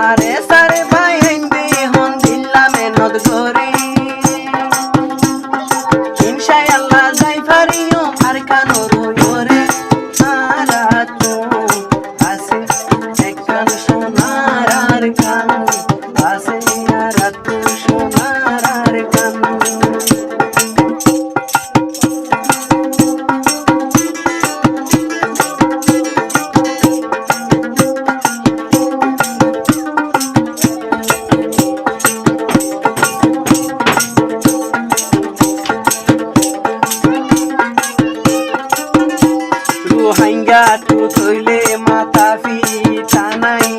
আরে সারে ভাই হিন্দি হন দিল্লা মেহনত করে ইনশাআল্লাহ যাই পারিও আর কানো রোরে সারা তো আছে একখান সোনার আর কান আছে আর তো সোনার আর কান রোহিঙ্গা টু থইলে মাথা ফিটা নাই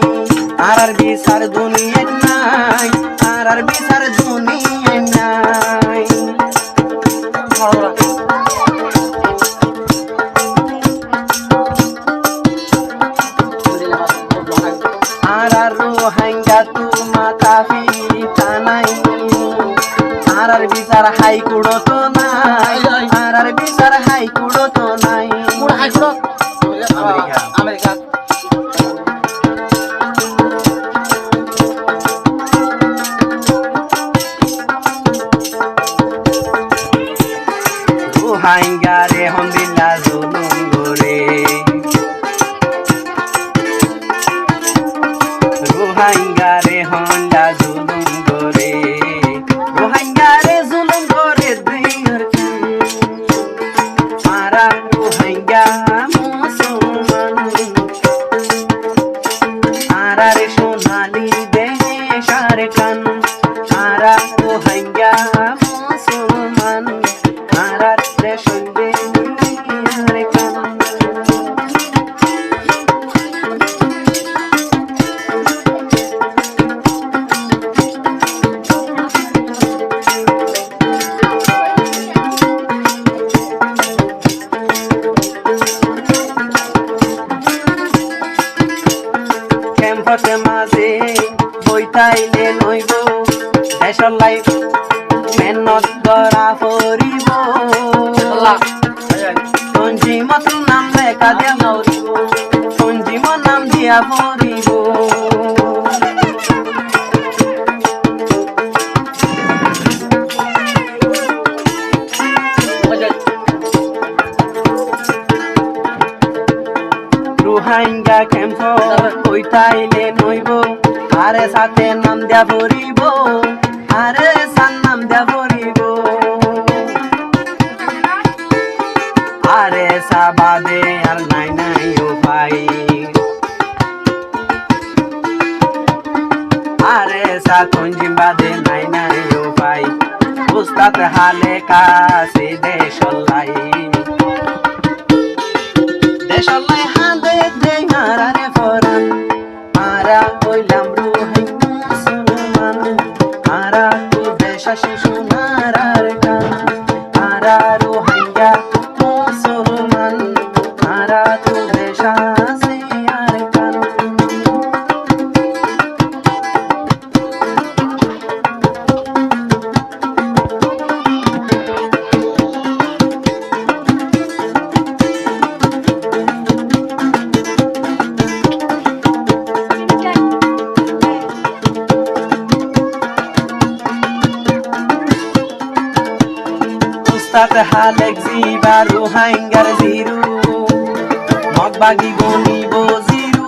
আর বিচার দুনিয়া নাই আর বিচার দুনিয়া নাই আর রোহিঙ্গা টু মাথা ফিটা নাই আর বিচার হাইকোর্ট তো নাই আর বিচার হাইকোর্ট তো নাই আমেরিকা রোহিঙ্গা রে হন্দিল্লা জুলুম করে রোহিঙ্গা রে হন্ডা জুলুম করে রোহিঙ্গা রে জুলুম করে দিয়ার মারা রোহিঙ্গা মুসলমান আরা রে সোনালি দেশ আর কান আরা রোহিঙ্গা মুসলমান আরা রে সন্দেহ আর কান ক্যাম্পাসে মাঝে বইতাইলে নইব দেশর লাইফ মেহনত করা পড়িব সঞ্জীমত নাম লেখা দিয়া মরিব সঞ্জীম নাম দিয়া পড়িব রোহিঙ্গা ক্যাম্প বইতাইলে নইব আরে সাথে নাম দিয়া পড়িব আরে সান নাম দিয়া পড়িব আরে সাবাদে আর নাই নাই উপায় আরে সা তঞ্জিম বাদে নাই নাই উপায় উস্তাদ হালে কাছে দেশলাই দেশলাই হাঁদে দে মারারে ফরান মারা হইলাম রোহিঙ্গা মুসলমান মারা তো দেশ সোনার আর কান মারা রোহিঙ্গা মুসলমান মারা তো দেশ আর কান উস্তাদ হালেক জিবা রোহিঙ্গার জিরু মগবাগি বনিব জিরু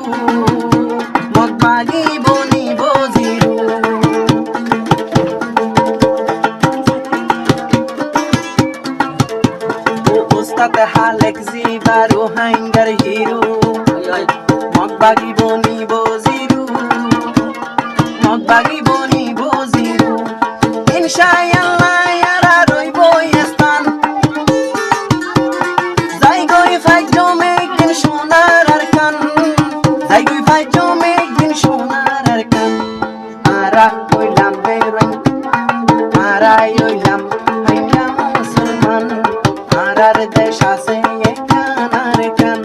মগবাগি বনিব জিরু উস্তাদ হালেক জিবা রোহিঙ্গার হিরু মগবাগি বনিব জিরু মগবাগি বনিব জিরু ইনশাআল্লাহ দেশ আছে কানার কান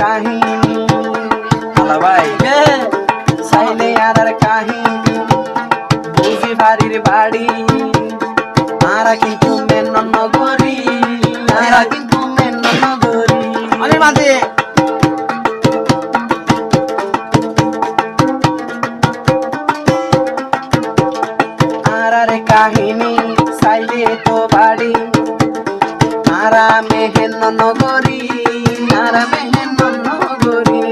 কাহিনী আলা ভাই চাইলে আর কাহিনী বুঝি বাড়ির বাড়ি তারা কিন্তু মেন নগরী তারা কিন্তু মেন নগরী অনেক মাঝে আর কাহিনী চাইলে তো বাড়ি তারা মেহেন নগরী তারা মেহেন নগরী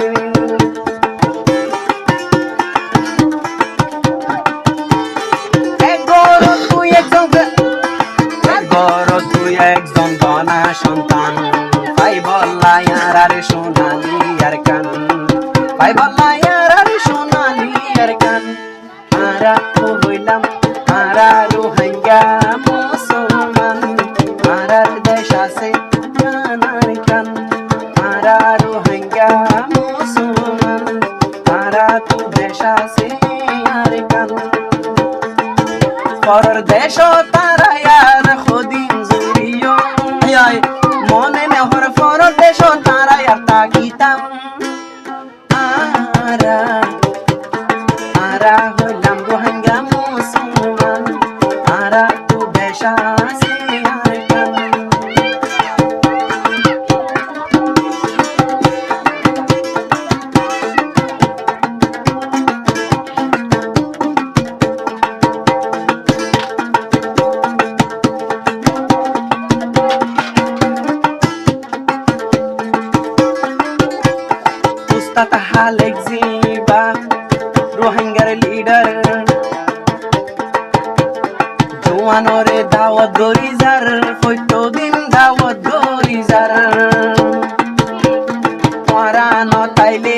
তুই একজন গনা সন্তান ভাই বললাই আর সোনালি আর কান ভাই বললাই আর সোনালি আর কান আরা তো হইলাম আরা রোহিঙ্গা মুসলমান আরার দেশ আছে কানার কান আরা রোহিঙ্গা মুসলমান আরা তো দেশ আছে আর কান পরের দেশ তারা আর খদিন জুড়িও মনে নেহর পরের দেশ তারা আর তাকিতাম আরা আরা হইলাম রোহিঙ্গা মুসলমান আরা তো দেশ আছে আর কান উস্তাদ হালেক জিবা রোহিঙ্গার লিডার জোয়ানরে দাওয়াত গরিজার কইতো দিন দাওয়াত গরিজার তোরা ন তাইলে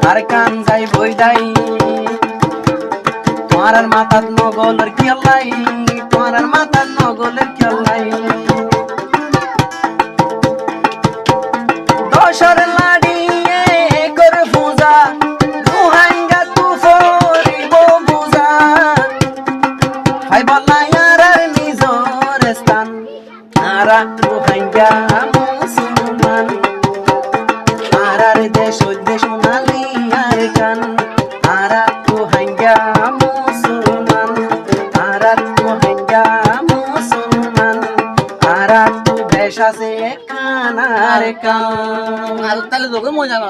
আর কান যাই বই দাই তোমার মাথাত নগলের খেলাই তোমার মাথাত নগলের খেলাই দশর লাড়ি করে পূজা রোহিঙ্গা তু ফরিব বুঝা ভাই বললাই আর নিজর স্থান আরা রোহিঙ্গা মুসলমান আরার দেশ সোনালি আর কান আরা রোহিঙ্গা মুসলমান আরা রোহিঙ্গা মুসলমান আরা তো দেশ আছে কানার কান আর তাহলে তোকে মজা না